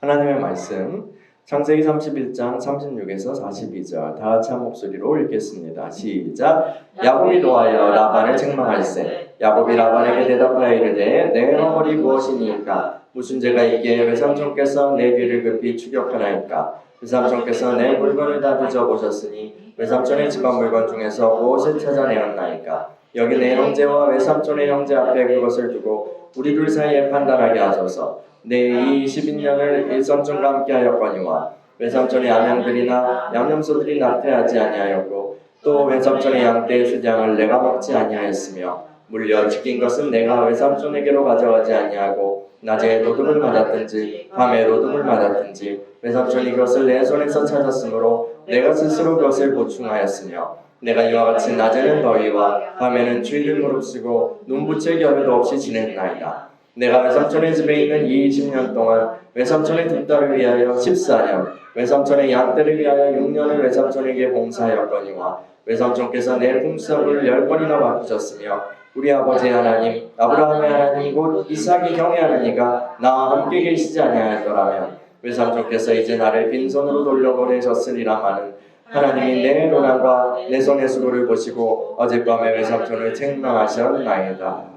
하나님의 말씀 창세기 31장 36에서 42절 다 같이 한 목소리로 읽겠습니다. 시작. 야곱이 노하여 라반을 책망할세. 야곱이 라반에게 대답하여 이르되 내 허물이 무엇이니까? 무슨 죄가 있기에 외삼촌께서 내 뒤를 급히 추격하나이까? 외삼촌께서 내 물건을 다 뒤져보셨으니 외삼촌의 집안 물건 중에서 무엇을 찾아내었나이까? 여기 내 형제와 외삼촌의 형제 앞에 그것을 두고 우리 둘 사이에 판단하게 하소서. 내 이 12년을 일삼촌과 함께 하였거니와 외삼촌의 암양들이나 양념소들이 나태하지 아니하였고 또 외삼촌의 양떼의 수량을 내가 먹지 아니하였으며 물려 지킨 것은 내가 외삼촌에게로 가져가지 아니하고 낮에 도둑을 맞았든지 밤에 도둑을 맞았든지 외삼촌이 그것을 내 손에서 찾았으므로 내가 스스로 그것을 보충하였으며 내가 이와 같이 낮에는 더위와 밤에는 추위를 무릅쓰고 눈부채 겨울도 없이 지냈나이다. 내가 외삼촌의 집에 있는 이 20년 동안 외삼촌의 두 딸을 위하여 14년, 외삼촌의 양떼를 위하여 6년을 외삼촌에게 봉사하였거니와 외삼촌께서 내 품삯을 10번이나 바꾸셨으며 우리 아버지 하나님, 아브라함의 하나님 곧 이삭의 형의 하나님과 나와 함께 계시지 아니하였더라면 외삼촌께서 이제 나를 빈손으로 돌려보내셨으리라마는 하나님이 내 고난과 내 손의 수고를 보시고 어젯밤에 외삼촌을 책망하셨나이다.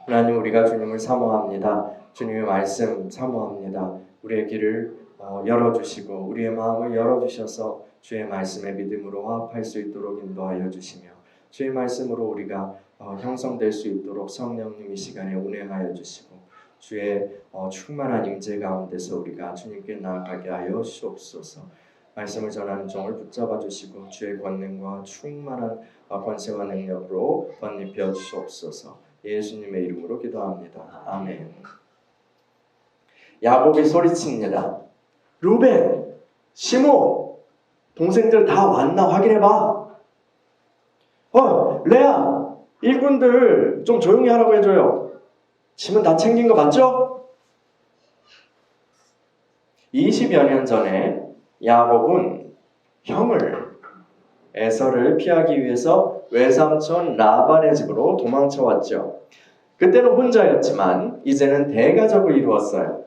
하나님, 우리가 주님을 사모합니다. 주님의 말씀 사모합니다. 우리의 길을 열어주시고 우리의 마음을 열어주셔서 주의 말씀에 믿음으로 화합할 수 있도록 인도하여 주시며 주의 말씀으로 우리가 형성될 수 있도록 성령님 이 시간에 운행하여 주시고 주의 충만한 임재 가운데서 우리가 주님께 나아가게 하여 주옵소서. 말씀을 전하는 종을 붙잡아 주시고 주의 권능과 충만한 권세와 능력으로 덧입혀 주옵소서. 예수님의 이름으로 기도합니다. 아멘. 야곱이 소리칩니다. 루벤, 시므온, 동생들 다 왔나 확인해봐. 레아, 일꾼들 좀 조용히 하라고 해줘요. 짐은 다 챙긴 거 맞죠? 20여 년 전에 야곱은 형을 에서를 피하기 위해서 외삼촌 라반의 집으로 도망쳐 왔죠. 그때는 혼자였지만 이제는 대가족을 이루었어요.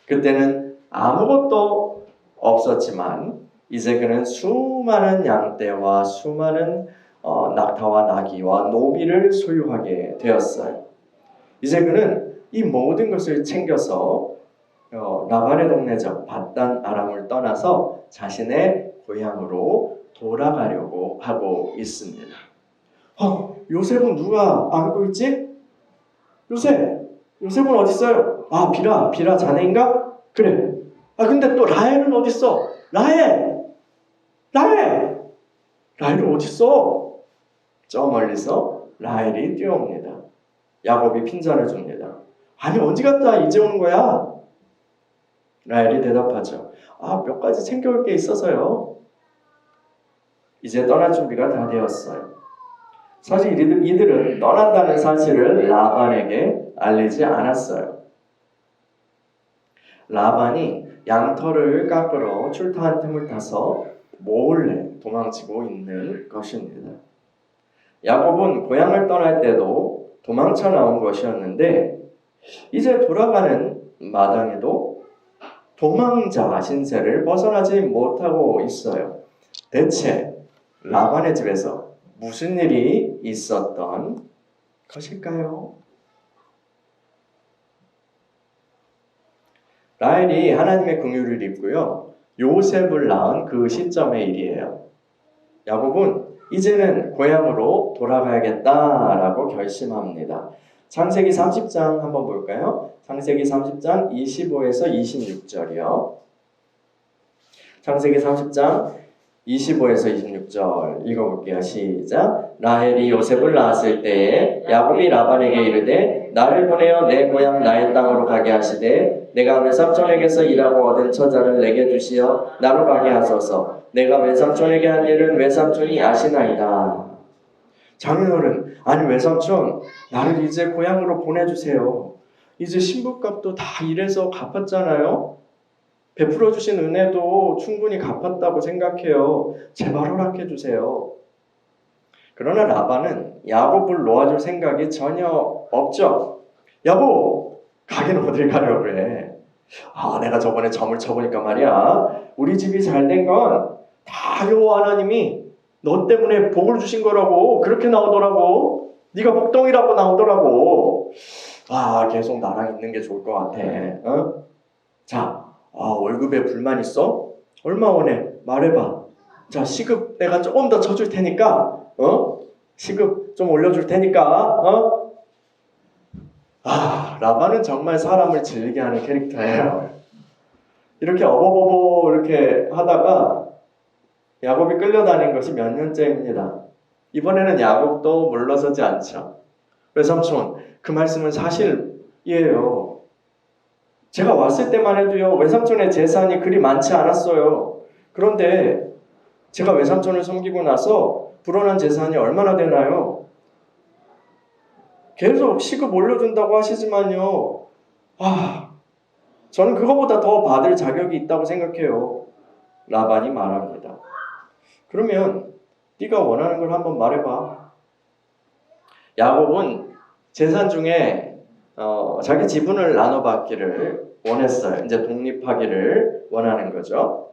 그때는 아무것도 없었지만 이제 그는 수많은 양떼와 수많은 낙타와 나귀와 노비를 소유하게 되었어요. 이제 그는 이 모든 것을 챙겨서 라반의 동네죠. 밧단 아람을 떠나서 자신의 고향으로 돌아가려고 하고 있습니다. 요셉은 누가 안고 있지? 요셉은 어디 있어요? 비라 자네인가? 그래. 근데 또 라헬은 어디 있어? 라헬은 어디 있어? 저 멀리서 라헬이 뛰어옵니다. 야곱이 핀잔을 줍니다. 아니 어디 갔다 이제 오는 거야? 라헬이 대답하죠. 몇 가지 챙겨올 게 있어서요. 이제 떠날 준비가 다 되었어요. 사실 이들은 떠난다는 사실을 라반에게 알리지 않았어요. 라반이 양털을 깎으러 출타한 틈을 타서 몰래 도망치고 있는 것입니다. 야곱은 고향을 떠날 때도 도망쳐 나온 것이었는데 이제 돌아가는 마당에도 도망자 신세를 벗어나지 못하고 있어요. 대체 라반의 집에서 무슨 일이 있었던 것일까요? 라헬이 하나님의 긍휼을 입고요. 요셉을 낳은 그 시점의 일이에요. 야곱은 이제는 고향으로 돌아가야겠다라고 결심합니다. 창세기 30장 한번 볼까요? 창세기 30장 25에서 26절이요. 창세기 30장 25에서 26절 읽어볼게요. 시작. 라헬이 요셉을 낳았을 때에 야곱이 라반에게 이르되 나를 보내어 내 고향 나의 땅으로 가게 하시되 내가 외삼촌에게서 일하고 얻은 처자를 내게 주시어 나로 가게 하소서. 내가 외삼촌에게 한 일은 외삼촌이 아시나이다. 장인어른, 아니 외삼촌, 나를 이제 고향으로 보내주세요. 이제 신부값도 다 일해서 갚았잖아요. 베풀어 주신 은혜도 충분히 갚았다고 생각해요. 제발 허락해 주세요. 그러나 라반은 야곱을 놓아줄 생각이 전혀 없죠. 여보, 가긴 어딜 가려고 그래. 내가 저번에 점을 쳐보니까 말이야, 우리 집이 잘 된 건 다 여호와 하나님이 너 때문에 복을 주신 거라고. 그렇게 나오더라고. 네가 복덩이라고 나오더라고. 계속 나랑 있는 게 좋을 것 같아. 자, 월급에 불만 있어? 얼마 원해? 말해봐. 자, 시급 내가 조금 더 쳐줄 테니까, 시급 좀 올려줄 테니까, 라반은 정말 사람을 질리게 하는 캐릭터예요. 이렇게 어버버버 이렇게 하다가 야곱이 끌려다닌 것이 몇 년째입니다. 이번에는 야곱도 물러서지 않죠. 외삼촌, 그 말씀은 사실이에요. 제가 왔을 때만 해도요, 외삼촌의 재산이 그리 많지 않았어요. 그런데 제가 외삼촌을 섬기고 나서 불어난 재산이 얼마나 되나요? 계속 시급 올려준다고 하시지만요, 저는 그거보다 더 받을 자격이 있다고 생각해요. 라반이 말합니다. 그러면 네가 원하는 걸 한번 말해봐. 야곱은 재산 중에 자기 지분을 나눠받기를 원했어요. 이제 독립하기를 원하는 거죠.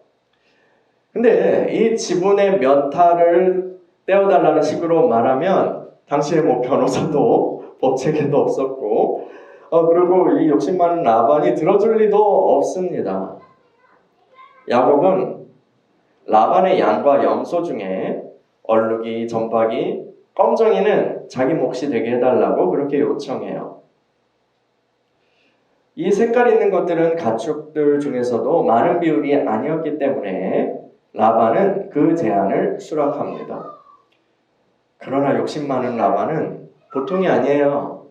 근데 이 지분의 몇 할을 떼어달라는 식으로 말하면 당시에 뭐 변호사도 법체계도 없었고 그리고 이 욕심 많은 라반이 들어줄 리도 없습니다. 야곱은 라반의 양과 염소 중에 얼룩이, 점박이, 껌정이는 자기 몫이 되게 해달라고 그렇게 요청해요. 이 색깔 있는 것들은 가축들 중에서도 많은 비율이 아니었기 때문에 라반은 그 제안을 수락합니다. 그러나 욕심 많은 라반은 보통이 아니에요.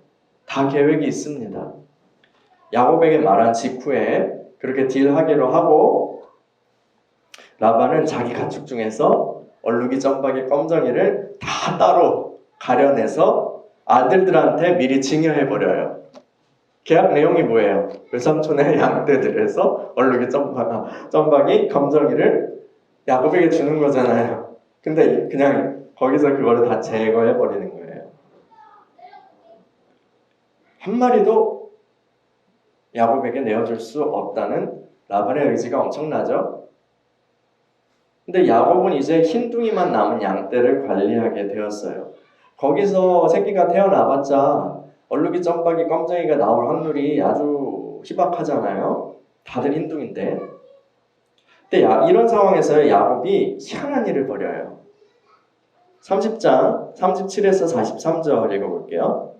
다 계획이 있습니다. 야곱에게 말한 직후에 그렇게 딜하기로 하고 라반은 자기 가축 중에서 얼룩이, 점박이, 껌정이를 다 따로 가려내서 아들들한테 미리 증여해버려요. 계약 내용이 뭐예요? 외삼촌의 양떼들에서 얼룩이, 점박이, 검정이를 야곱에게 주는 거잖아요. 근데 그냥 거기서 그거를 다 제거해버리는 거예요. 한 마리도 야곱에게 내어줄 수 없다는 라반의 의지가 엄청나죠? 근데 야곱은 이제 흰둥이만 남은 양떼를 관리하게 되었어요. 거기서 새끼가 태어나봤자 얼룩이, 점박이, 껌정이가 나올 확률이 아주 희박하잖아요. 다들 흰둥인데. 근데 이런 상황에서 야곱이 희한한 일을 벌여요. 30장 37에서 43절 읽어볼게요.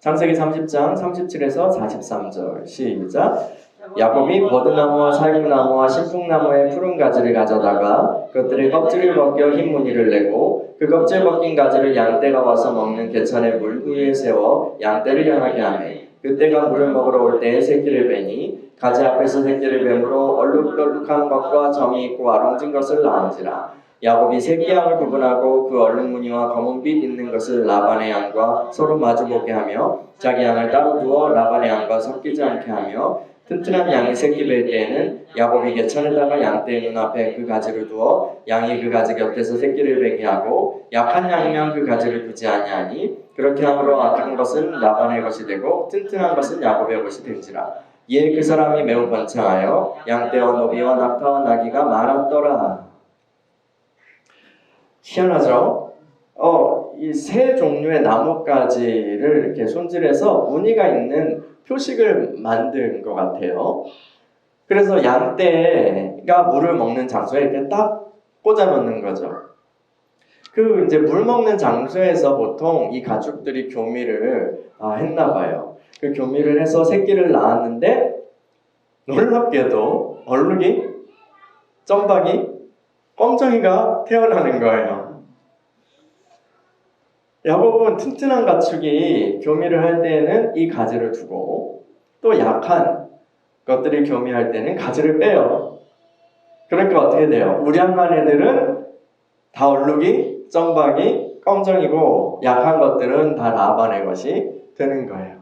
창세기 30장 37에서 43절 시작. 야곱이 버드나무와 살구나무와 신풍나무의 푸른 가지를 가져다가 그것들의 껍질을 벗겨 흰 무늬를 내고 그 껍질 벗긴 가지를 양떼가 와서 먹는 개천의 물 위에 세워 양떼를 향하게 하매 그때가 물을 먹으러 올 때에 새끼를 베니 가지 앞에서 새끼를 뱀으로 얼룩덜룩한 것과 점이 있고 아롱진 것을 낳은지라. 야곱이 새끼 양을 구분하고 그 얼룩 무늬와 검은 빛 있는 것을 라반의 양과 서로 마주보게 하며 자기 양을 따로 두어 라반의 양과 섞이지 않게 하며 튼튼한 양이 새끼 뵐 때에는 야곱이 개천에다가 양떼의 눈앞에 그 가지를 두어 양이 그 가지 곁에서 새끼를 베게 하고 약한 양이면 그 가지를 두지 아니하니 그렇게 함으로 악한 것은 라반의 것이 되고 튼튼한 것은 야곱의 것이 된지라. 이에 그 사람이 매우 번창하여 양떼와 노비와 낙타와 나귀가 많았더라. 희한하죠? 이 세 종류의 나뭇가지를 이렇게 손질해서 무늬가 있는 표식을 만든 것 같아요. 그래서 양떼가 물을 먹는 장소에 이렇게 딱 꽂아 놓는 거죠. 이제 물 먹는 장소에서 보통 이 가축들이 교미를 했나 봐요. 그 교미를 해서 새끼를 낳았는데 놀랍게도 얼룩이, 점박이, 껌정이가 태어나는 거예요. 야곱은 튼튼한 가축이 교미를 할 때에는 이 가지를 두고 또 약한 것들이 교미할 때는 가지를 빼요. 그러니까 어떻게 돼요? 우량한 애들은 다 얼룩이, 점박이, 껌정이고 약한 것들은 다 라반의 것이 되는 거예요.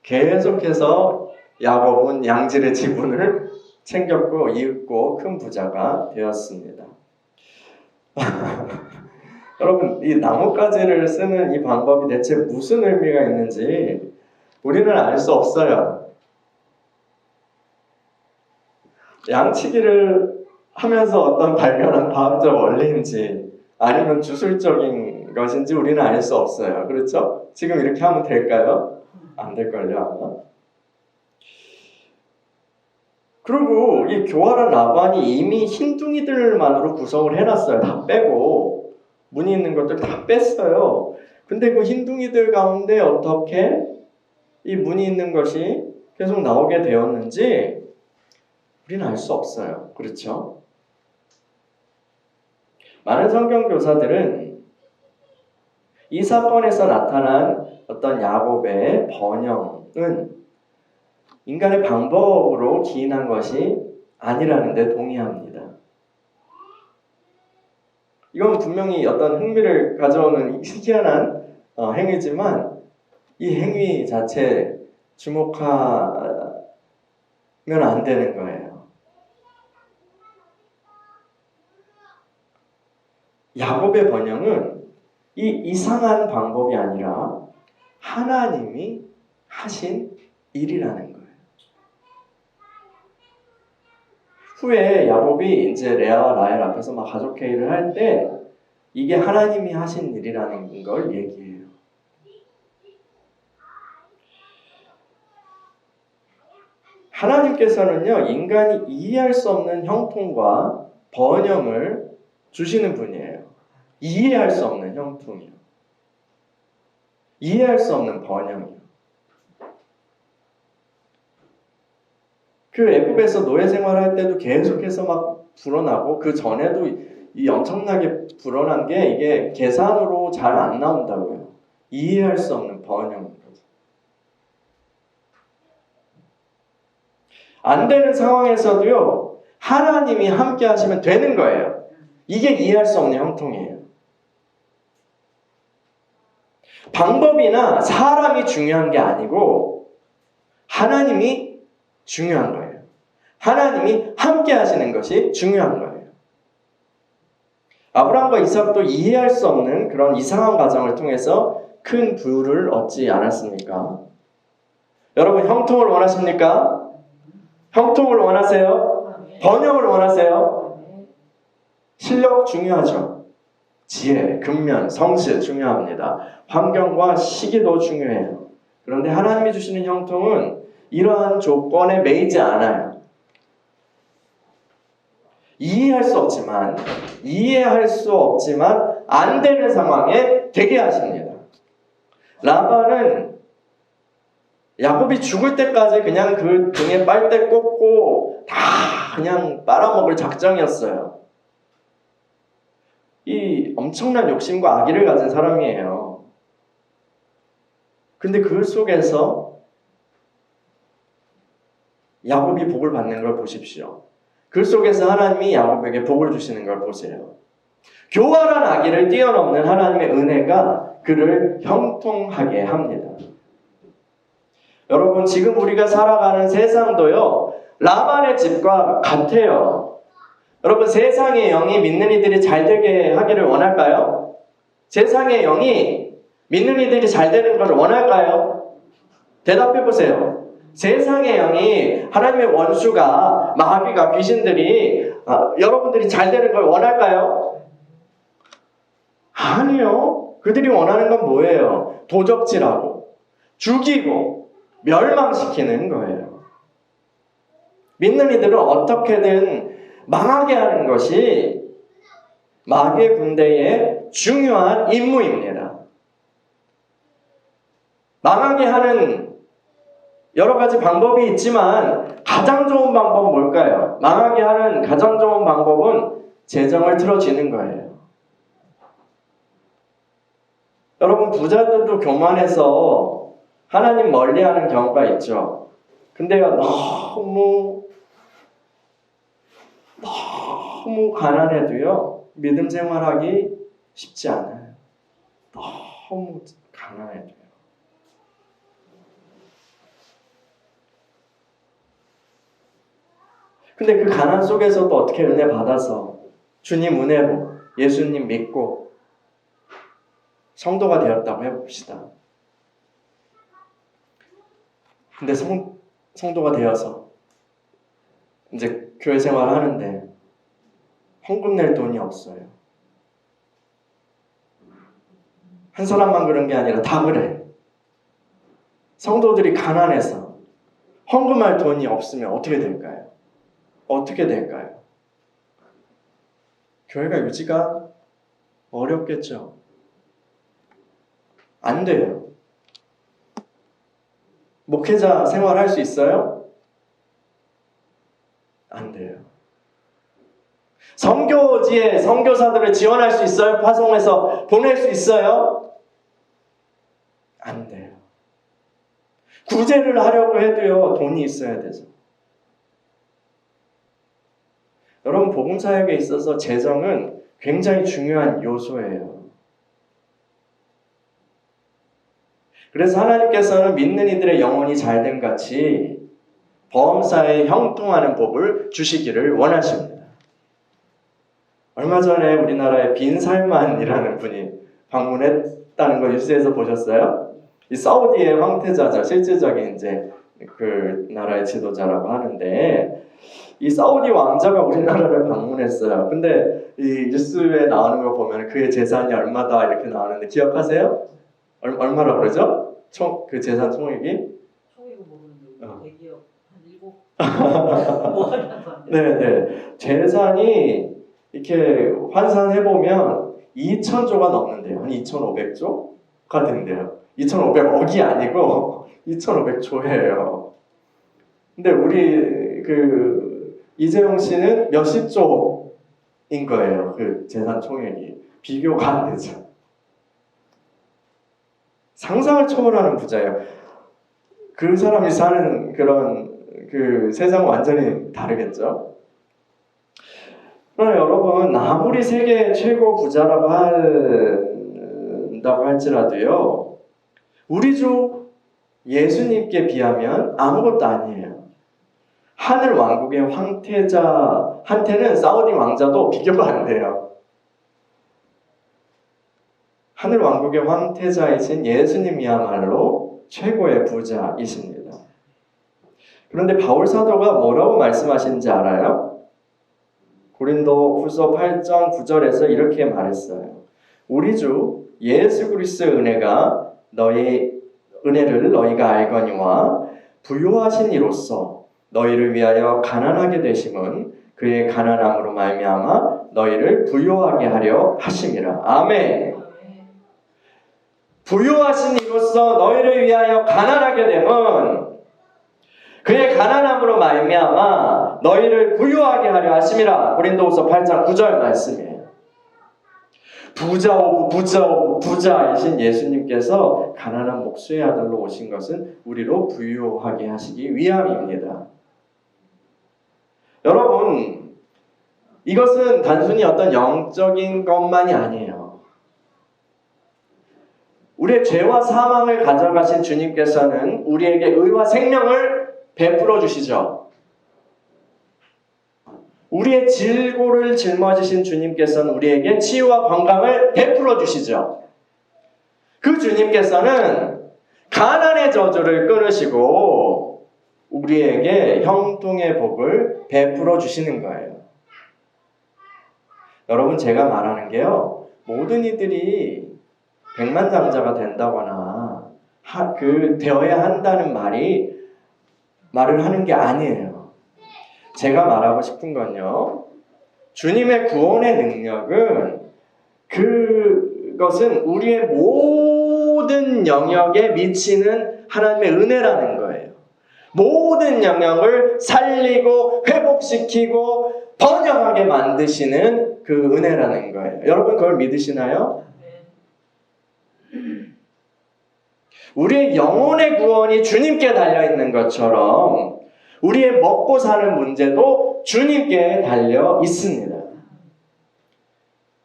계속해서 야곱은 양질의 지분을 챙겼고 이윽고 큰 부자가 되었습니다. 여러분, 이 나뭇가지를 쓰는 이 방법이 대체 무슨 의미가 있는지 우리는 알 수 없어요. 양치기를 하면서 어떤 발견한 과학적 원리인지 아니면 주술적인 것인지 우리는 알 수 없어요. 그렇죠? 지금 이렇게 하면 될까요? 안 될걸요, 아마. 그리고 이 교활한 라반이 이미 흰둥이들만으로 구성을 해놨어요. 다 빼고 무늬 있는 것들 다 뺐어요. 근데 그 흰둥이들 가운데 어떻게 이 무늬 있는 것이 계속 나오게 되었는지 우리는 알 수 없어요. 그렇죠? 많은 성경 교사들은 이 사건에서 나타난 어떤 야곱의 번영은 인간의 방법으로 기인한 것이 아니라는 데 동의합니다. 이건 분명히 어떤 흥미를 가져오는 희한한 행위지만 이 행위 자체 주목하면 안 되는 거예요. 야곱의 번영은 이 이상한 방법이 아니라 하나님이 하신 일이라는 거예요. 후에 야곱이 이제 레아와 라헬 앞에서 막 가족 회의를 할 때 이게 하나님이 하신 일이라는 걸 얘기해요. 하나님께서는요, 인간이 이해할 수 없는 형통과 번영을 주시는 분이에요. 이해할 수 없는 형통이요. 이해할 수 없는 번영이요. 그 애굽에서 노예 생활할 때도 계속해서 막 불어나고 그 전에도 이 엄청나게 불어난 게 이게 계산으로 잘 안 나온다고요. 이해할 수 없는 번영. 안 되는 상황에서도요, 하나님이 함께 하시면 되는 거예요. 이게 이해할 수 없는 형통이에요. 방법이나 사람이 중요한 게 아니고 하나님이 중요한 거예요. 하나님이 함께 하시는 것이 중요한 거예요. 아브라함과 이삭도 이해할 수 없는 그런 이상한 과정을 통해서 큰 부를 얻지 않았습니까? 여러분, 형통을 원하십니까? 형통을 원하세요? 번영을 원하세요? 실력 중요하죠. 지혜, 근면, 성실 중요합니다. 환경과 시기도 중요해요. 그런데 하나님이 주시는 형통은 이러한 조건에 매이지 않아요. 이해할 수 없지만 안 되는 상황에 되게 하십니다. 라반은 야곱이 죽을 때까지 그냥 그 등에 빨대 꽂고 다 그냥 빨아먹을 작정이었어요. 이 엄청난 욕심과 악의를 가진 사람이에요. 근데 그 속에서 야곱이 복을 받는 걸 보십시오. 그 속에서 하나님이 야곱에게 복을 주시는 걸 보세요. 교활한 악의를 뛰어넘는 하나님의 은혜가 그를 형통하게 합니다. 여러분, 지금 우리가 살아가는 세상도요, 라반의 집과 같아요. 여러분, 세상의 영이 믿는 이들이 잘 되게 하기를 원할까요? 세상의 영이 믿는 이들이 잘 되는 걸 원할까요? 대답해 보세요. 세상의 영이 하나님의 원수가 마귀가 귀신들이 여러분들이 잘 되는 걸 원할까요? 아니요. 그들이 원하는 건 뭐예요? 도적질하고 죽이고 멸망시키는 거예요. 믿는 이들은 어떻게든 망하게 하는 것이 마귀의 군대의 중요한 임무입니다. 망하게 하는 여러 가지 방법이 있지만 가장 좋은 방법은 뭘까요? 망하게 하는 가장 좋은 방법은 재정을 틀어쥐는 거예요. 여러분, 부자들도 교만해서 하나님 멀리하는 경우가 있죠. 근데요, 너무 가난해도요, 믿음 생활하기 쉽지 않아요. 너무 가난해도요. 근데 그 가난 속에서도 어떻게 은혜 받아서 주님 은혜로 예수님 믿고 성도가 되었다고 해봅시다. 근데 성도가 되어서 이제 교회 생활을 하는데 헌금 낼 돈이 없어요. 한 사람만 그런 게 아니라 다 그래. 성도들이 가난해서 헌금할 돈이 없으면 어떻게 될까요? 어떻게 될까요? 교회가 유지가 어렵겠죠. 안 돼요. 목회자 생활할 수 있어요? 안 돼요. 선교지에 선교사들을 지원할 수 있어요? 파송해서 보낼 수 있어요? 안 돼요. 구제를 하려고 해도요, 돈이 있어야 되죠. 여러분, 복음사역에 있어서 재정은 굉장히 중요한 요소예요. 그래서 하나님께서는 믿는 이들의 영혼이 잘됨 같이 범사에 형통하는 복을 주시기를 원하십니다. 얼마 전에 우리나라에 빈살만이라는 분이 방문했다는 거 뉴스에서 보셨어요? 이 사우디의 황태자죠. 실질적인 이제 그 나라의 지도자라고 하는데 이 사우디 왕자가 우리나라를 방문했어요. 근데 이 뉴스에 나오는 거 보면 그의 재산이 얼마다 이렇게 나오는데 기억하세요? 얼마라고 그러죠? 그 재산 총액이? 총액은 모르는데 대기업 한 7 네네. 재산이 이렇게 환산해보면 2,000조가 넘는데요. 한 2,500조가 된대요. 2,500억이 아니고 2,500조예요. 근데 우리 이재용 씨는 몇십 조인 거예요. 그 재산 총액이. 비교가 안 되죠. 상상을 초월하는 부자예요. 그 사람이 사는 그런 세상은 완전히 다르겠죠. 그러나 여러분, 아무리 세계 최고 부자라고 한다고 할지라도요, 우리 주 예수님께 비하면 아무것도 아니에요. 하늘 왕국의 황태자한테는 사우디 왕자도 비교가 안 돼요. 하늘 왕국의 황태자이신 예수님이야말로 최고의 부자이십니다. 그런데 바울 사도가 뭐라고 말씀하시는지 알아요? 고린도 후서 8장 9절에서 이렇게 말했어요. 우리 주 예수 그리스도의 은혜가 은혜를 너희가 알거니와 부요하신 이로써 너희를 위하여 가난하게 되심은 그의 가난함으로 말미암아 너희를 부요하게 하려 하심이라. 아멘. 부요하신 이로써 너희를 위하여 가난하게 됨은 그의 가난함으로 말미암아 너희를 부요하게 하려 하심이라. 고린도후서 8장 9절 말씀이에요. 부자 오브 부자 오브 부자이신 예수님께서 가난한 목수의 아들로 오신 것은 우리로 부요하게 하시기 위함입니다. 여러분, 이것은 단순히 어떤 영적인 것만이 아니에요. 우리의 죄와 사망을 가져가신 주님께서는 우리에게 의와 생명을 베풀어 주시죠. 우리의 질고를 짊어지신 주님께서는 우리에게 치유와 건강을 베풀어 주시죠. 그 주님께서는 가난의 저주를 끊으시고 우리에게 형통의 복을 베풀어 주시는 거예요. 여러분, 제가 말하는 게요, 모든 이들이 백만장자가 된다거나 되어야 한다는 말을 하는 게 아니에요. 제가 말하고 싶은 건요, 주님의 구원의 능력은 그것은 우리의 모든 영역에 미치는 하나님의 은혜라는 거예요. 모든 영역을 살리고 회복시키고 번영하게 만드시는 그 은혜라는 거예요. 여러분, 그걸 믿으시나요? 우리의 영혼의 구원이 주님께 달려있는 것처럼 우리의 먹고 사는 문제도 주님께 달려 있습니다.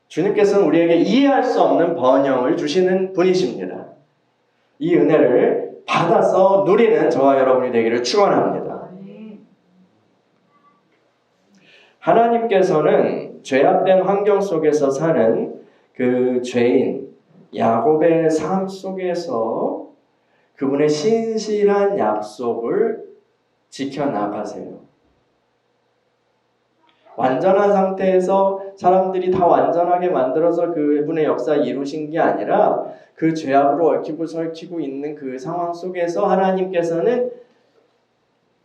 주님께서는 우리에게 이해할 수 없는 번영을 주시는 분이십니다. 이 은혜를 받아서 누리는 저와 여러분이 되기를 축원합니다. 하나님께서는 죄악된 환경 속에서 사는 그 죄인, 야곱의 삶 속에서 그분의 신실한 약속을 지켜나가세요. 완전한 상태에서 사람들이 다 완전하게 만들어서 그분의 역사 이루신 게 아니라 그 죄악으로 얽히고 설키고 있는 그 상황 속에서 하나님께서는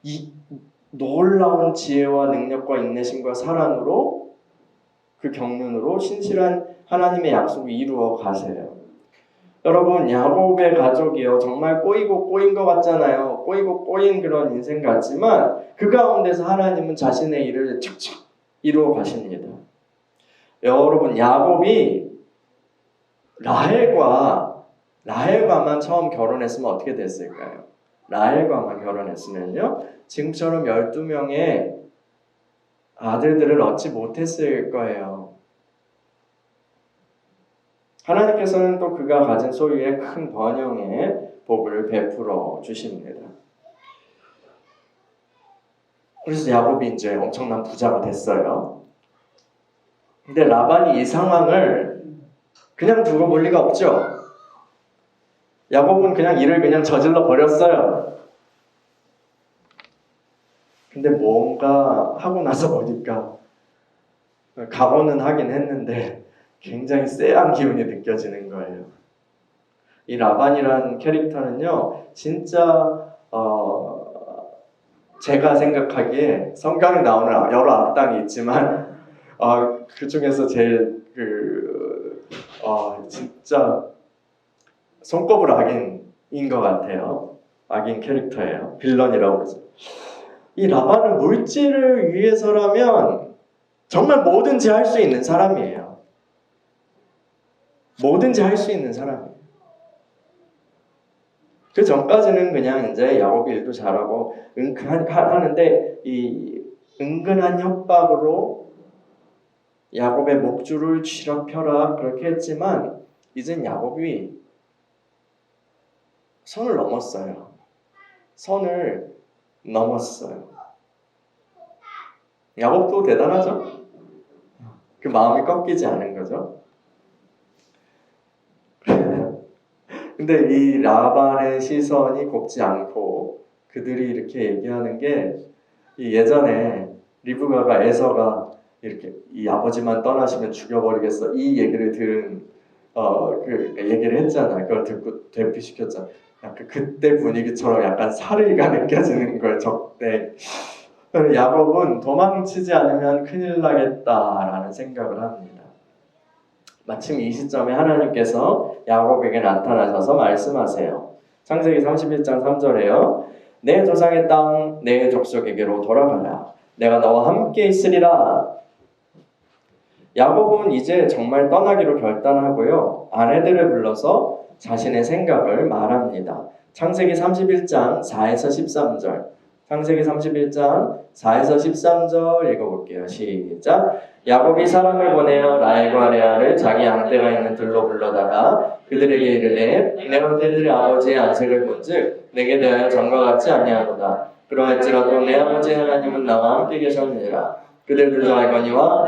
이 놀라운 지혜와 능력과 인내심과 사랑으로 그 경륜으로 신실한 하나님의 약속을 이루어 가세요. 여러분, 야곱의 가족이요, 정말 꼬이고 꼬인 것 같잖아요. 꼬이고 꼬인 그런 인생 같지만 그 가운데서 하나님은 자신의 일을 착착 이루어 가십니다. 여러분, 야곱이 라헬과만 처음 결혼했으면 어떻게 됐을까요? 라헬과만 결혼했으면요, 지금처럼 12명의 아들들을 얻지 못했을 거예요. 하나님께서는 또 그가 가진 소유의 큰 번영의 복을 베풀어 주십니다. 그래서 야곱이 이제 엄청난 부자가 됐어요. 근데 라반이 이 상황을 그냥 두고 볼 리가 없죠. 야곱은 그냥 일을 그냥 저질러 버렸어요. 근데 뭔가 하고 나서 보니까 각오는 하긴 했는데 굉장히 쎄한 기운이 느껴지는 거예요. 이 라반이라는 캐릭터는요, 진짜 제가 생각하기에 성경에 나오는 여러 악당이 있지만 그 중에서 제일 진짜 손꼽을 악인인 것 같아요. 악인 캐릭터예요. 빌런이라고 그러죠. 이 라반은 물질을 위해서라면 정말 뭐든지 할 수 있는 사람이에요. 뭐든지 할 수 있는 사람이에요. 그 전까지는 그냥 이제 야곱이 일도 잘하고 하는데 이 은근한 협박으로 야곱의 목줄을 쥐락펴락 그렇게 했지만 이젠 야곱이 선을 넘었어요. 선을 넘었어요. 야곱도 대단하죠? 그 마음이 꺾이지 않은 거죠. 근데 이 라반의 시선이 곱지 않고 그들이 이렇게 얘기하는 게 이 예전에 리브가가 에서가 이렇게 이 아버지만 떠나시면 죽여버리겠어 이 얘기를 들은 그 얘기를 했잖아. 그걸 듣고 되피시켰잖아. 약간 그때 분위기처럼 약간 살의가 느껴지는 거예요. 적대. 야곱은 도망치지 않으면 큰일 나겠다라는 생각을 합니다. 마침 이 시점에 하나님께서 야곱에게 나타나셔서 말씀하세요. 창세기 31장 3절에요. 내 조상의 땅 내 족속에게로 돌아가라. 내가 너와 함께 있으리라. 야곱은 이제 정말 떠나기로 결단하고요. 아내들을 불러서 자신의 생각을 말합니다. 창세기 31장 4에서 13절. 창세기 31장 4에서 13절 읽어볼게요. 시작. 야곱이 사람을 보내어 라헬과 레아를 자기 양떼가 있는 들로 불러다가 그들에게 이르되 내가 그들의 아버지의 안색을 본즉 내게 대하여 전과 같지 아니하도다. 그러할지라도 내 아버지 하나님은 나와 함께 계셨느니라. 그들도 알거니와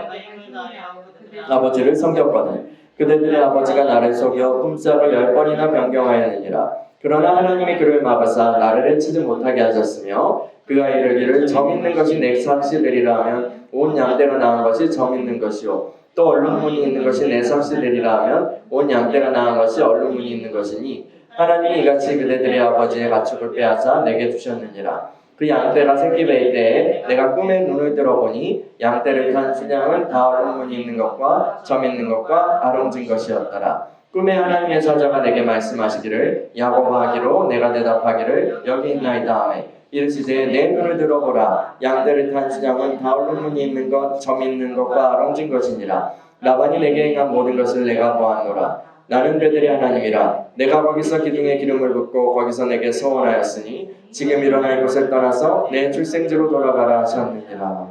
아버지를 섬겼거늘 그들의 아버지가 나를 속여 꿈짝을 10번이나 변경하였느니라. 그러나 하나님이 그를 막으사 나를 해치지 못하게 하셨으며 그가 이르기를 점 있는 것이 내 삭시 되리라 하면 온 양떼가 낳은 것이 점 있는 것이요 또 얼룩무늬 있는 것이 내 삭시 되리라 하면 온 양떼가 낳은 것이 얼룩무늬 있는 것이니 하나님이 이같이 그들의 아버지의 가축을 빼앗아 내게 주셨느니라. 그 양떼가 새끼 뵐 때에 내가 꿈에 눈을 들어보니 양떼를 탄 순양은 다 얼룩무늬 있는 것과 점 있는 것과 아롱진 것이었더라. 꿈에 하나님의 사자가 내게 말씀하시기를 야곱아 하기로 내가 대답하기를 여기 있나이다 하매 이르시되 내 눈을 들어보라. 양떼를 탄 순양은 다 얼룩무늬 있는 것, 점 있는 것과 아롱진 것이니라. 라반이 내게 행한 모든 것을 내가 보았노라. 나는 그들의 하나님이라. 내가 거기서 기둥에 기름을 붓고 거기서 내게 서원하였으니 지금 일어나 이곳을 떠나서 내 출생지로 돌아가라 하셨느니라.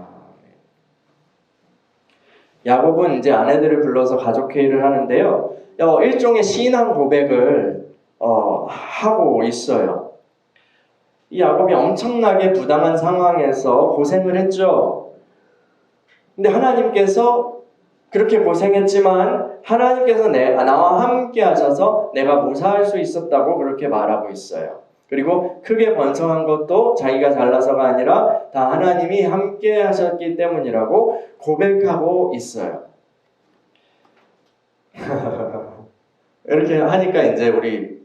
야곱은 이제 아내들을 불러서 가족회의를 하는데요. 일종의 신앙 고백을 하고 있어요. 이 야곱이 엄청나게 부당한 상황에서 고생을 했죠. 근데 하나님께서 그렇게 고생했지만 하나님께서 나와 함께 하셔서 내가 무사할 수 있었다고 그렇게 말하고 있어요. 그리고 크게 번성한 것도 자기가 잘나서가 아니라 다 하나님이 함께 하셨기 때문이라고 고백하고 있어요. 이렇게 하니까 이제 우리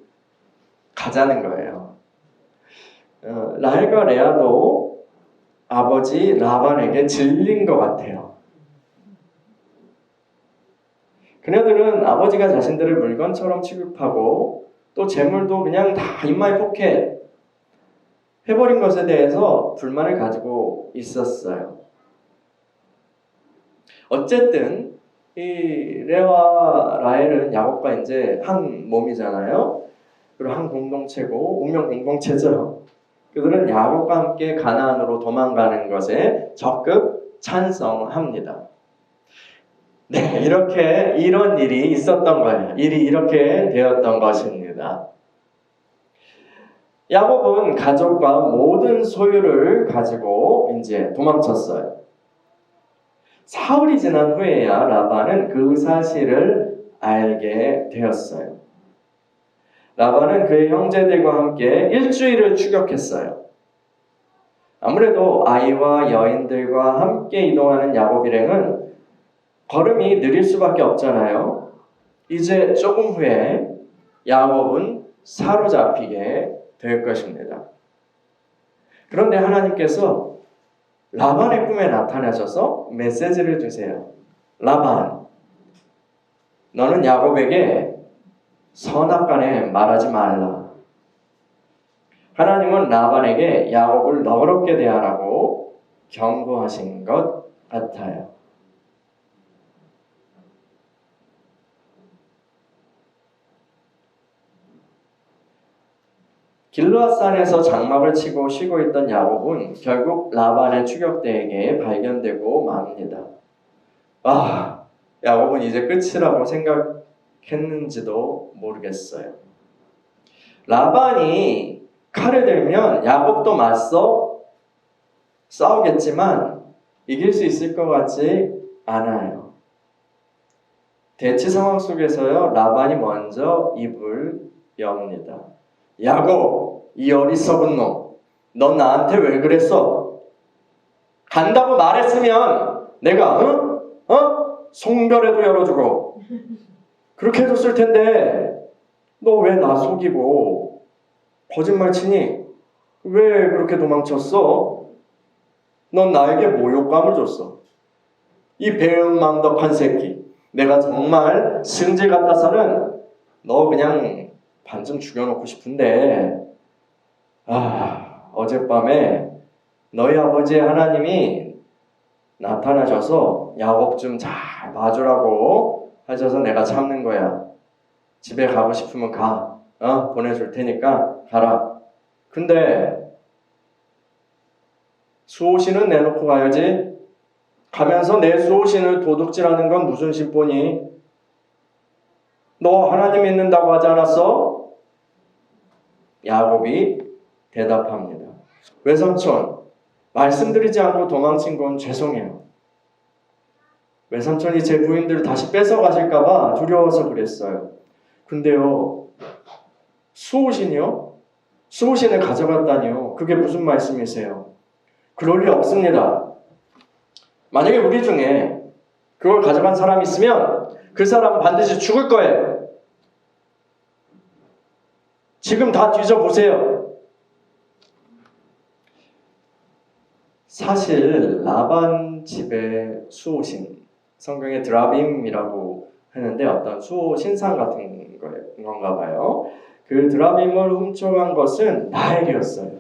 가자는 거예요. 라헬과 레아도 아버지 라반에게 질린 것 같아요. 그녀들은 아버지가 자신들을 물건처럼 취급하고 또 재물도 그냥 다 입마에 포켓 해버린 것에 대해서 불만을 가지고 있었어요. 어쨌든 이 레아와 라헬은 야곱과 이제 한 몸이잖아요. 그리고 한 공동체고 운명 공동체죠. 그들은 야곱과 함께 가나안으로 도망가는 것에 적극 찬성합니다. 네, 이렇게 이런 일이 있었던 거예요. 일이 이렇게 되었던 것입니다. 야곱은 가족과 모든 소유를 가지고 이제 도망쳤어요. 사흘이 지난 후에야 라반은 그 사실을 알게 되었어요. 라반은 그의 형제들과 함께 일주일을 추격했어요. 아무래도 아이와 여인들과 함께 이동하는 야곱 일행은 걸음이 느릴 수밖에 없잖아요. 이제 조금 후에 야곱은 사로잡히게 될 것입니다. 그런데 하나님께서 라반의 꿈에 나타나셔서 메시지를 주세요. 라반, 너는 야곱에게 선악간에 말하지 말라. 하나님은 라반에게 야곱을 너그럽게 대하라고 경고하신 것 같아요. 길르앗산에서 장막을 치고 쉬고 있던 야곱은 결국 라반의 추격대에게 발견되고 맙니다. 야곱은 이제 끝이라고 생각했는지도 모르겠어요. 라반이 칼을 들면 야곱도 맞서 싸우겠지만 이길 수 있을 것 같지 않아요. 대치 상황 속에서요, 라반이 먼저 입을 엽니다. 야곱, 이 어리석은 놈, 넌 나한테 왜 그랬어? 간다고 말했으면 내가 송별회도 열어주고 그렇게 해줬을 텐데 너 왜 나 속이고 거짓말 치니? 왜 그렇게 도망쳤어? 넌 나에게 모욕감을 줬어. 이 배은망덕한 새끼, 내가 정말 승질 같아서는 너 그냥 반쯤 죽여놓고 싶은데 어젯밤에 너희 아버지 하나님이 나타나셔서 야곱 좀 잘 봐주라고 하셔서 내가 참는 거야. 집에 가고 싶으면 가. 보내줄 테니까 가라. 근데 수호신은 내놓고 가야지. 가면서 내 수호신을 도둑질하는 건 무슨 심보니? 너 하나님 믿는다고 하지 않았어? 야곱이 대답합니다. 외삼촌, 말씀드리지 않고 도망친 건 죄송해요. 외삼촌이 제 부인들을 다시 뺏어가실까봐 두려워서 그랬어요. 근데요, 수호신이요? 수호신을 가져갔다니요? 그게 무슨 말씀이세요? 그럴 리 없습니다. 만약에 우리 중에 그걸 가져간 사람이 있으면 그 사람은 반드시 죽을 거예요. 지금 다 뒤져보세요. 사실 라반 집의 수호신, 성경에 드라빔이라고 하는데 어떤 수호 신상 같은 건가 봐요. 그 드라빔을 훔쳐간 것은 라헬이었어요.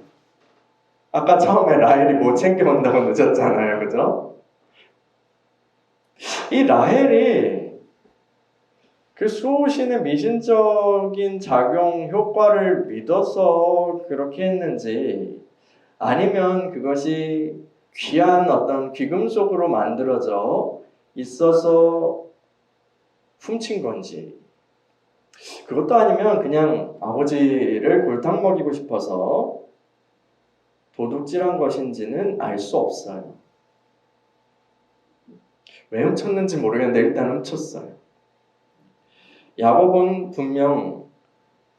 아까 처음에 라헬이 못 챙겨온다고 늦었잖아요. 그죠? 이 라헬이 그 수호신의 미신적인 작용 효과를 믿어서 그렇게 했는지 아니면 그것이 귀한 어떤 귀금속으로 만들어져 있어서 훔친 건지, 그것도 아니면 그냥 아버지를 골탕 먹이고 싶어서 도둑질한 것인지는 알 수 없어요. 왜 훔쳤는지 모르겠는데 일단 훔쳤어요. 야곱은 분명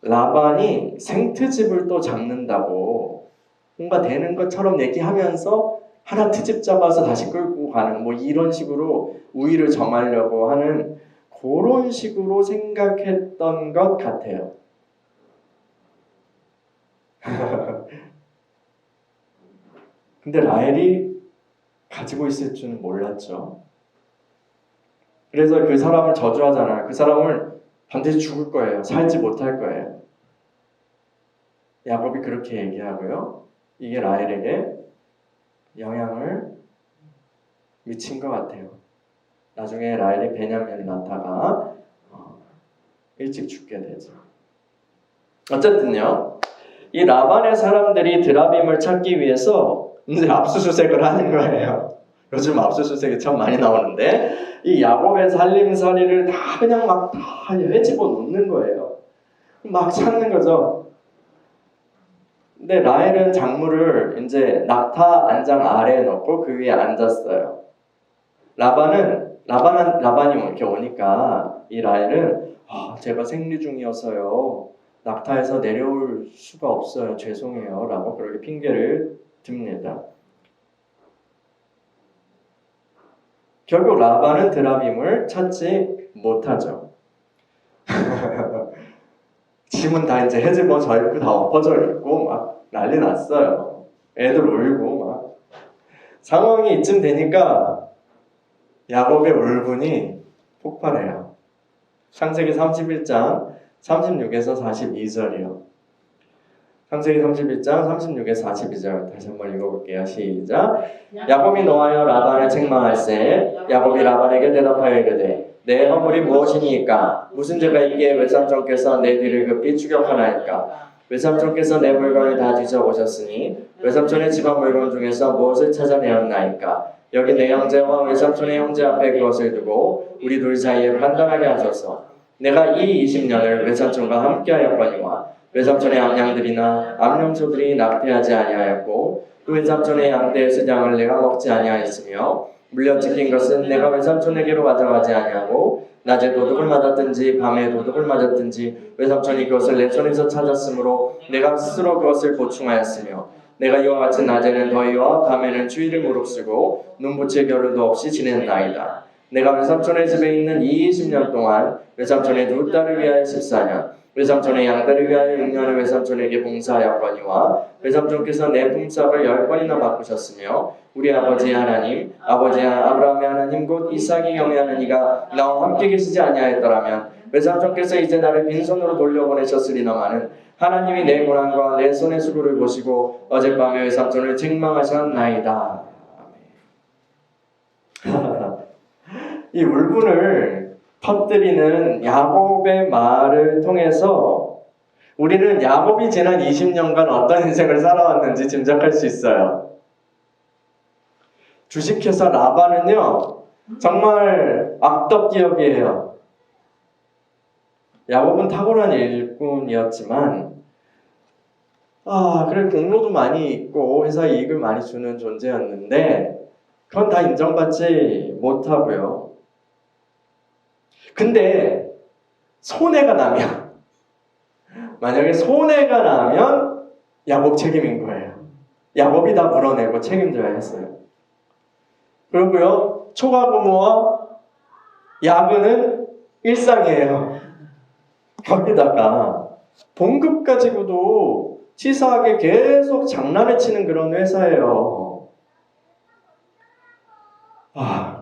라반이 생트집을 또 잡는다고 뭔가 되는 것처럼 얘기하면서 하나 트집 잡아서 다시 끌고 가는 뭐 이런 식으로 우위를 점하려고 하는 그런 식으로 생각했던 것 같아요. 근데 라헬이 가지고 있을 줄은 몰랐죠. 그래서 그 사람을 저주하잖아요. 그 사람을 반드시 죽을 거예요. 살지 못할 거예요. 야곱이 그렇게 얘기하고요. 이게 라헬에게 영향을 미친 것 같아요. 나중에 라헬이 베냐민을 낳다가 일찍 죽게 되죠. 어쨌든요. 이 라반의 사람들이 드라빔을 찾기 위해서 이제 압수수색을 하는 거예요. 요즘 압수수색이 참 많이 나오는데 이 야곱의 살림살이를 다 그냥 막 다 헤집어 놓는 거예요. 막 찾는 거죠. 근데 라헬은 작물을 이제 낙타 안장 아래에 놓고 그 위에 앉았어요. 라반이 이렇게 오니까 이 라헬은 제가 생리 중이어서요. 낙타에서 내려올 수가 없어요. 죄송해요. 라고 그렇게 핑계를 듭니다. 결국 라반은 드라빔을 찾지 못하죠. 짐은 다 이제 헤집어져 있고 다 엎어져 있고 막 난리 났어요. 애들 울고 막. 상황이 이쯤 되니까 야곱의 울분이 폭발해요. 창세기 31장 36에서 42절이요. 창세기 31장 36에서 42절 다시 한번 읽어볼게요. 시작. 야곱이 노하여 라반을 책망할세 야곱이 라반에게 대답하여 이르되 내 허물이 무엇이니까 무슨 죄가 있기에 외삼촌께서 내 뒤를 급히 추격하나이까 외삼촌께서 내 물건을 다 뒤져보셨으니 외삼촌의 집안 물건 중에서 무엇을 찾아내었나이까 여기 내 형제와 외삼촌의 형제 앞에 그것을 두고 우리 둘 사이에 판단하게 하소서. 내가 이 20년을 외삼촌과 함께하였거니와 외삼촌의 암양들이나 암염소들이 낙태하지 아니하였고 또 외삼촌의 양떼에서 양을 내가 먹지 아니하였으며 물려찍힌 것은 내가 외삼촌에게로 가져가지 아니하고 낮에 도둑을 맞았든지 밤에 도둑을 맞았든지 외삼촌이 그것을 내 손에서 찾았으므로 내가 스스로 그것을 보충하였으며 내가 이와 같이 낮에는 더위와 밤에는 추위를 무릅쓰고 눈붙일 겨를도 없이 지냈나이다. 내가 외삼촌의 집에 있는 이 20년 동안 외삼촌의 두 딸을 위하여 14년 외삼촌의 양들을 위하여 6년을 외삼촌에게 봉사하였거니와 외삼촌께서 내 품삯을 10번이나 바꾸셨으며 우리 아버지의 하나님 아버지 아브라함의 하나님 곧 이삭이 경외하는 이가 나와 함께 계시지 아니하였더라면 외삼촌께서 이제 나를 빈손으로 돌려보내셨으리나마는 하나님이 내 고난과 내 손의 수고를 보시고 어젯밤에 외삼촌을 책망하셨나이다. 이 울분을 터뜨리는 야곱의 말을 통해서 우리는 야곱이 지난 20년간 어떤 인생을 살아왔는지 짐작할 수 있어요. 주식회사 라반은요 정말 악덕기업이에요. 야곱은 탁월한 일꾼이었지만 그래 공로도 많이 있고 회사 이익을 많이 주는 존재였는데 그건 다 인정받지 못하고요. 근데 손해가 나면 만약에 손해가 나면 야곱 책임인 거예요. 야곱이 다 물어내고 책임져야 했어요. 그리고요 초과부모와 야근은 일상이에요. 거기다가 봉급 가지고도 치사하게 계속 장난을 치는 그런 회사예요.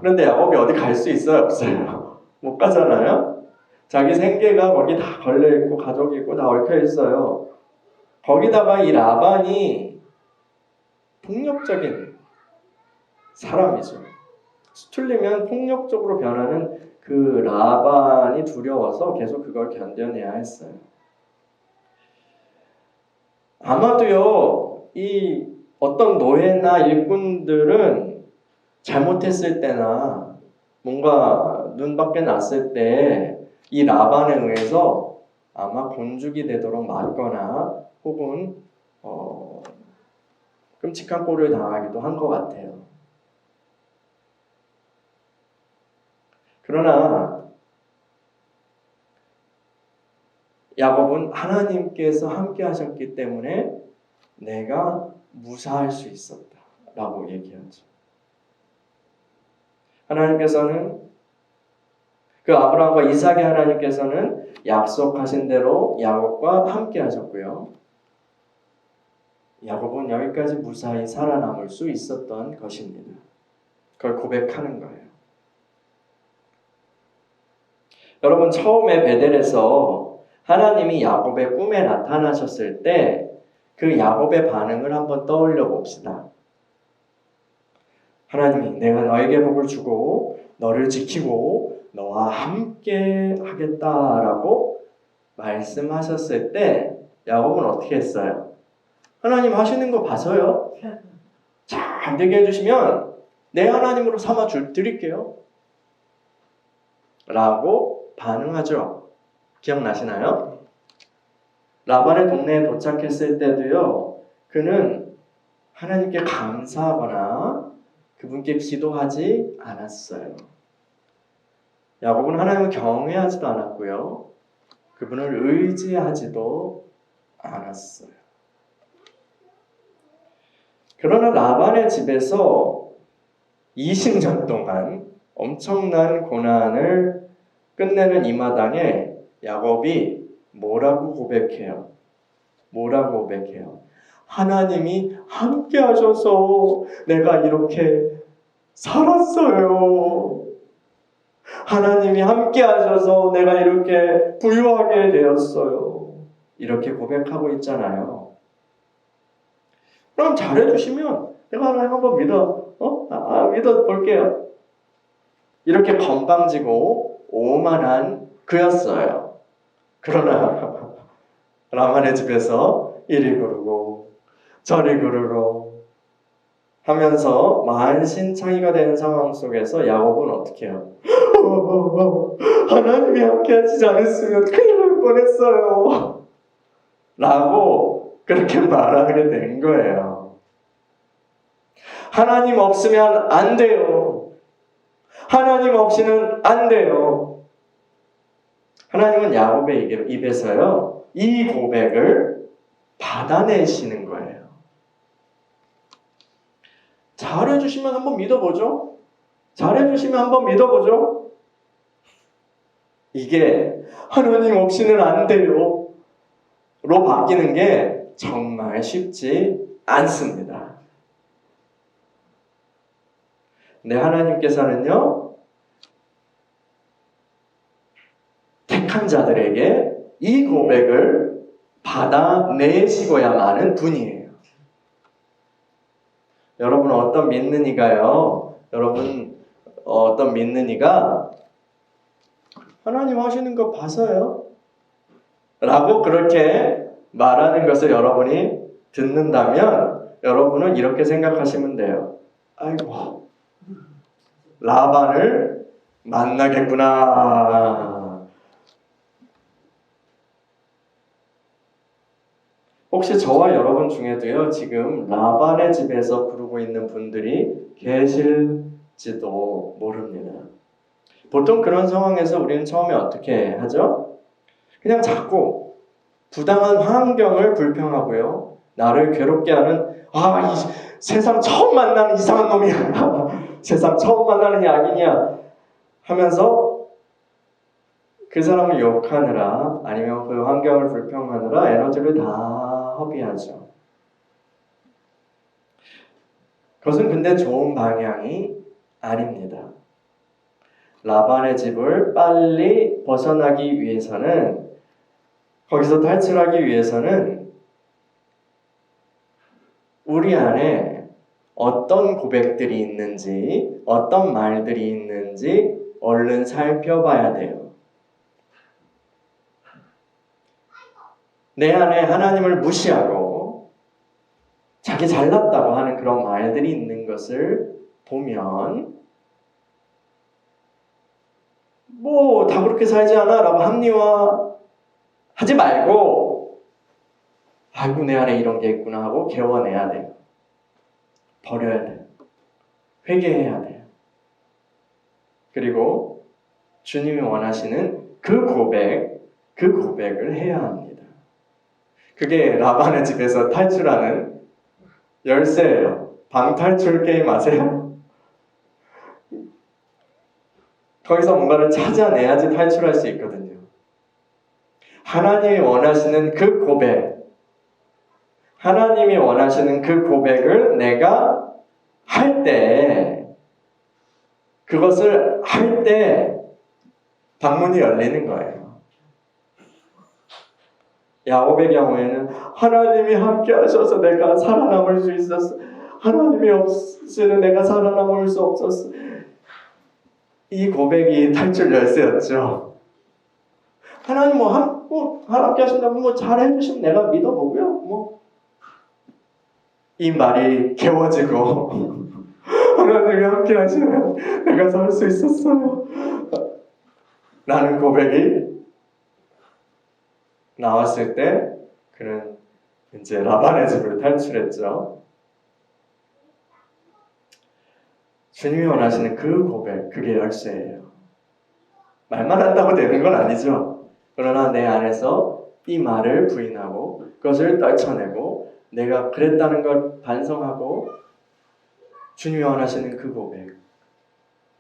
그런데 야곱이 어디 갈 수 있어요? 없어요? 못 가잖아요? 자기 생계가 거기 다 걸려있고 가족이 있고 다 얽혀있어요. 거기다가 이 라반이 폭력적인 사람이죠. 수틀리면 폭력적으로 변하는 그 라반이 두려워서 계속 그걸 견뎌내야 했어요. 아마도요, 이 어떤 노예나 일꾼들은 잘못했을 때나 뭔가 눈밖에 났을 때 이 라반에 의해서 아마 곤죽이 되도록 맞거나 혹은 끔찍한 꼴을 당하기도 한 것 같아요. 그러나 야곱은 하나님께서 함께 하셨기 때문에 내가 무사할 수 있었다 라고 얘기하죠. 하나님께서는 그 아브라함과 이삭의 하나님께서는 약속하신 대로 야곱과 함께 하셨고요. 야곱은 여기까지 무사히 살아남을 수 있었던 것입니다. 그걸 고백하는 거예요. 여러분, 처음에 베델에서 하나님이 야곱의 꿈에 나타나셨을 때 그 야곱의 반응을 한번 떠올려 봅시다. 하나님이 내가 너에게 복을 주고 너를 지키고 너와 함께 하겠다라고 말씀하셨을 때 야곱은 어떻게 했어요? 하나님 하시는 거 봐서요. 잘 되게 해주시면 내 하나님으로 삼아 드릴게요. 라고 반응하죠. 기억나시나요? 라반의 동네에 도착했을 때도요. 그는 하나님께 감사하거나 그분께 기도하지 않았어요. 야곱은 하나님을 경외하지도 않았고요. 그분을 의지하지도 않았어요. 그러나 라반의 집에서 20년 동안 엄청난 고난을 끝내는 이 마당에 야곱이 뭐라고 고백해요? 하나님이 함께 하셔서 내가 이렇게 살았어요. 하나님이 함께 하셔서 내가 이렇게 부유하게 되었어요. 이렇게 고백하고 있잖아요. 그럼 잘해주시면 내가 하나님 한번 믿어볼게요. 이렇게 건방지고 오만한 그였어요. 그러나 라반의 집에서 이리 구르고 저리 구르고 하면서 만신창이가 되는 상황 속에서 야곱은 어떻게 해요? 하나님이 함께 하시지 않았으면 큰일 날 뻔했어요. 라고 그렇게 말하게 된 거예요. 하나님 없으면 안 돼요. 하나님 없이는 안 돼요. 하나님은 야곱의 입에서요, 이 고백을 받아내시는 거예요. 잘해주시면 한번 믿어보죠. 잘해주시면 한번 믿어보죠. 이게 하나님 없이는 안 돼요. 로 바뀌는 게 정말 쉽지 않습니다. 근데 하나님께서는요, 택한 자들에게 이 고백을 받아내시고야만 하는 분이에요. 여러분 어떤 믿는 이가 하나님 하시는 거 봐서요 라고 그렇게 말하는 것을 여러분이 듣는다면 여러분은 이렇게 생각하시면 돼요. 아이고, 라반을 만나겠구나. 혹시 저와 여러분 중에도요, 지금 라반의 집에서 부르고 있는 분들이 계실지도 모릅니다. 보통 그런 상황에서 우리는 처음에 어떻게 하죠? 그냥 자꾸 부당한 환경을 불평하고요. 나를 괴롭게 하는 이 세상 처음 만나는 이상한 놈이야. 세상 처음 만나는 악인이야. 하면서 그 사람을 욕하느라 아니면 그 환경을 불평하느라 에너지를 다 허비하죠. 그것은 근데 좋은 방향이 아닙니다. 라반의 집을 빨리 벗어나기 위해서는, 거기서 탈출하기 위해서는 우리 안에 어떤 고백들이 있는지, 어떤 말들이 있는지 얼른 살펴봐야 돼요. 내 안에 하나님을 무시하고 자기 잘났다고 하는 그런 말들이 있는 것을 보면 다 그렇게 살지 않아? 라고 합리화하지 말고 아이고 내 안에 이런 게 있구나 하고 개워내야 돼요. 버려야 돼요. 회개해야 돼요. 그리고 주님이 원하시는 그 고백을 해야 합니다. 그게 라반의 집에서 탈출하는 열쇠예요. 방탈출 게임 아세요? 거기서 뭔가를 찾아내야지 탈출할 수 있거든요. 하나님이 원하시는 그 고백, 하나님이 원하시는 그 고백을 내가 할 때, 그것을 할 때 방문이 열리는 거예요. 야곱의 경우에는 하나님이 함께 하셔서 내가 살아남을 수 있었어. 하나님이 없으면 내가 살아남을 수 없었어. 이 고백이 탈출 열쇠였죠. 하나님 함께 하신다면 잘해주시면 내가 믿어보고요. 이 말이 개워지고 하나님이 함께 하시면 내가 살 수 있었어요. 라는 고백이 나왔을 때 그는 이제 라반의 집을 탈출했죠. 주님이 원하시는 그 고백, 그게 열쇠예요. 말만 한다고 되는 건 아니죠. 그러나 내 안에서 이 말을 부인하고 그것을 떨쳐내고 내가 그랬다는 걸 반성하고 주님이 원하시는 그 고백,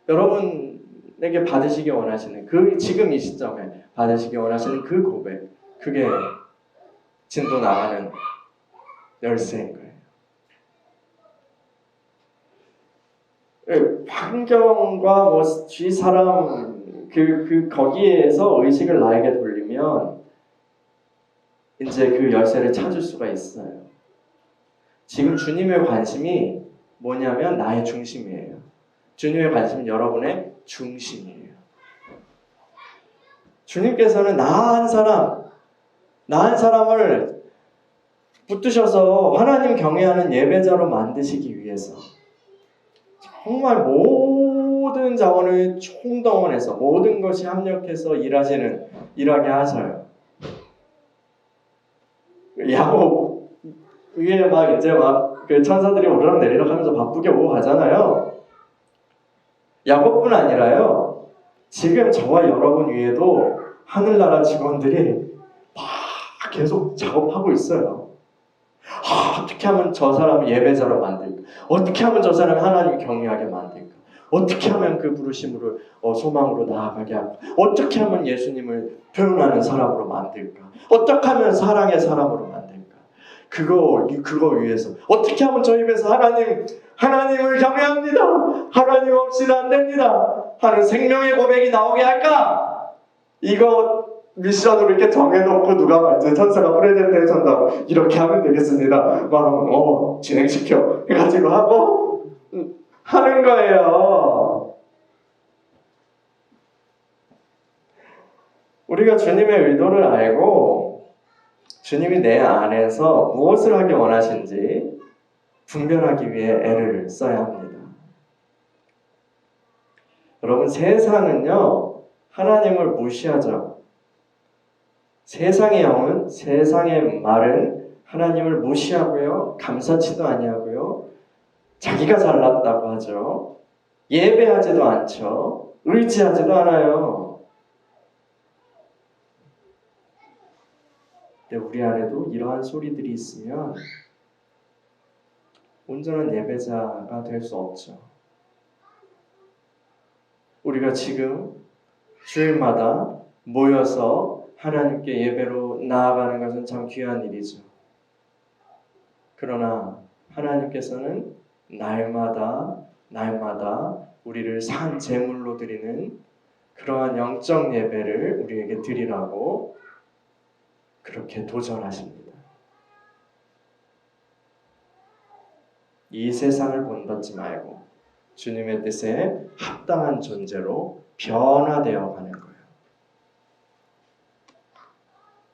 여러분에게 받으시기 원하시는 지금 이 시점에 받으시기 원하시는 그 고백, 그게 진도 나가는 열쇠인 거예요. 환경과 주위 사람 거기에서 의식을 나에게 돌리면 이제 그 열쇠를 찾을 수가 있어요. 지금 주님의 관심이 뭐냐면 나의 중심이에요. 주님의 관심은 여러분의 중심이에요. 주님께서는 나한 사람을 붙드셔서 하나님 경외하는 예배자로 만드시기 위해서 정말 모든 자원을 총동원해서 모든 것이 합력해서 일하게 하셔요. 야곱 위에 그 천사들이 오르락내리락 하면서 바쁘게 오고 가잖아요. 야곱뿐 아니라요. 지금 저와 여러분 위에도 하늘나라 직원들이 막 계속 작업하고 있어요. 어떻게 하면 저 사람을 예배자로 만들까? 어떻게 하면 저 사람을 하나님 경외하게 만들까? 어떻게 하면 그 부르심으로 소망으로 나아가게 할까? 어떻게 하면 예수님을 표현하는 사람으로 만들까? 어떻게 하면 사랑의 사람으로 만들까? 그거 위해서 어떻게 하면 저 입에서 하나님을 경외합니다. 하나님 없이는 안 됩니다. 하는 생명의 고백이 나오게 할까? 이거 미션으로 이렇게 정해놓고 누가 이제 천사가 프레젠테이션 한다고 이렇게 하면 되겠습니다. 진행시켜 해가지고 하고 하는 거예요. 우리가 주님의 의도를 알고 주님이 내 안에서 무엇을 하기 원하신지 분별하기 위해 애를 써야 합니다. 여러분, 세상은요 하나님을 무시하죠. 세상의 영은, 세상의 말은 하나님을 무시하고요, 감사치도 아니하고요, 자기가 잘났다고 하죠. 예배하지도 않죠. 의지하지도 않아요. 근데 우리 안에도 이러한 소리들이 있으면 온전한 예배자가 될 수 없죠. 우리가 지금 주일마다 모여서 하나님께 예배로 나아가는 것은 참 귀한 일이죠. 그러나 하나님께서는 날마다 우리를 산 제물로 드리는 그러한 영적 예배를 우리에게 드리라고 그렇게 도전하십니다. 이 세상을 본받지 말고 주님의 뜻에 합당한 존재로 변화되어 가는 거예요.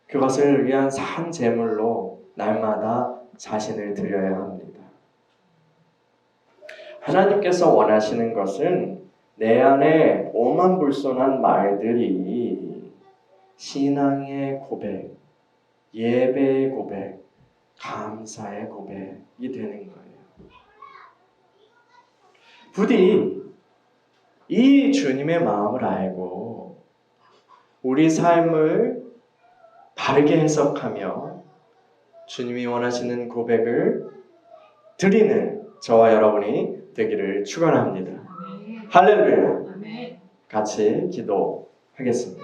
그것을 위한 산 제물로 날마다 자신을 드려야 합니다. 하나님께서 원하시는 것은 내 안에 오만불손한 말들이 신앙의 고백, 예배의 고백, 감사의 고백이 되는 거예요. 부디 이 주님의 마음을 알고 우리 삶을 바르게 해석하며 주님이 원하시는 고백을 드리는 저와 여러분이 되기를 축원합니다. 아멘. 할렐루야. 아멘. 같이 기도하겠습니다.